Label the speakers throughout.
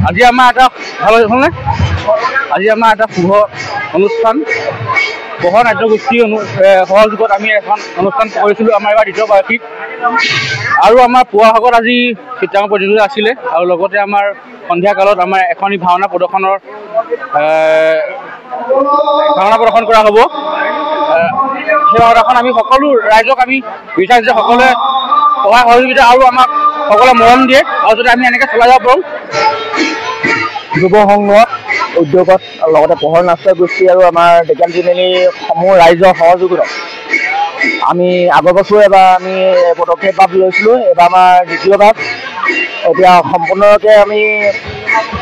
Speaker 1: আজি আমাৰ এটা ভাল হ'লনে? আজি আমাৰ এটা শুভ অনুষ্ঠান বহন নাট্যগোষ্ঠী সহযোগত আমি এখন অনুষ্ঠান কৰিছিলোঁ আমাৰ এবাৰ দ্বিতীয় বাৰ্ষিক। আৰু আমাৰ পুৱা ভাগত আজি চিত্ৰাংকন প্ৰতিযোগিতা আছিলে আৰু লগতে আমাৰ সন্ধিয়া কালত আমাৰ এখনি ভাওনা প্ৰদৰ্শন কৰা হ'ব। সেই ভাওনাখন আমি সকলো ৰাইজক আমি বিচাৰিছোঁ যে সকলোৱে সহায় সহযোগিতা আৰু আমাক সকলোৱে মৰম দিয়ে আৰু যদি আমি এনেকৈ চলাই যাব পাৰোঁ।
Speaker 2: যুৱ সংঘ উদ্যোগত লগতে পোহৰ নাট্যগোষ্ঠী আৰু আমাৰ ডেকান তিনিআলি সমূহ ৰাইজৰ সহযোগত আমি আগৰ বছৰো এবাৰ আমি পদক্ষেপ লৈছিলোঁ। এইবাৰ আমাৰ দ্বিতীয়বাৰ। এতিয়া সম্পূৰ্ণৰূপে আমি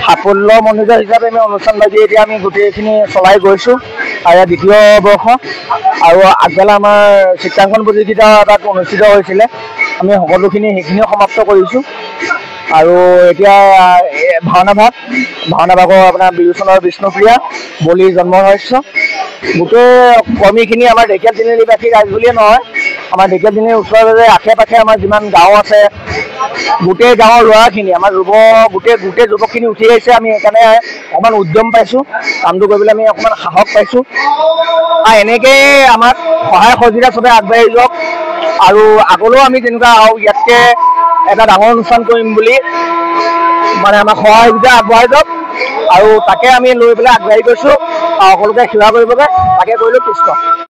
Speaker 2: সাফল্যমণ্ডিত হিচাপে আমি অনুষ্ঠানভাগী এতিয়া আমি গোটেইখিনি চলাই গৈছোঁ আৰু ইয়াৰ দ্বিতীয় বৰ্ষ। আৰু আগবেলা আমাৰ চিত্ৰাংকন প্ৰতিযোগিতা তাত অনুষ্ঠিত হৈছিলে। আমি সেইখিনিও সমাপ্ত কৰিছোঁ। আৰু এতিয়া ভাওনা ভাগৰ আপোনাৰ বিৰোচনৰ বিষ্ণুপ্ৰিয়া বলি জন্ম ৰহস্য গোটেই কৰ্মীখিনি আমাৰ ঢেকীয়াল তিনিআলিবাসী ৰাইজ বুলিয়ে নহয়, আমাৰ ঢেকীয়াল তিনিআলিৰ ওচৰে আশে পাশে আমাৰ যিমান গাঁও আছে গোটেই গাঁৱৰ ল'ৰাখিনি আমাৰ গোটেই যুৱকখিনি উঠি আহিছে। আমি সেইকাৰণে অকণমান উদ্যম পাইছোঁ, কামটো কৰিবলৈ আমি অকণমান সাহস পাইছোঁ। আৰু এনেকৈ আমাক সহায় সহযোগিতা চবে আগবাঢ়ি যাওক আৰু আগলৈও আমি তেনেকুৱা আৰু ইয়াতকৈ এটা ডাঙৰ অনুষ্ঠান কৰিম বুলি মানে আমাক সহযোগিতা আগবঢ়াই যাওক আৰু তাকে আমি লৈ পেলাই আগবাঢ়ি গৈছোঁ আৰু সকলোকে সেৱা কৰিবগৈ তাকে কৰিলোঁ কৃষ্ণ।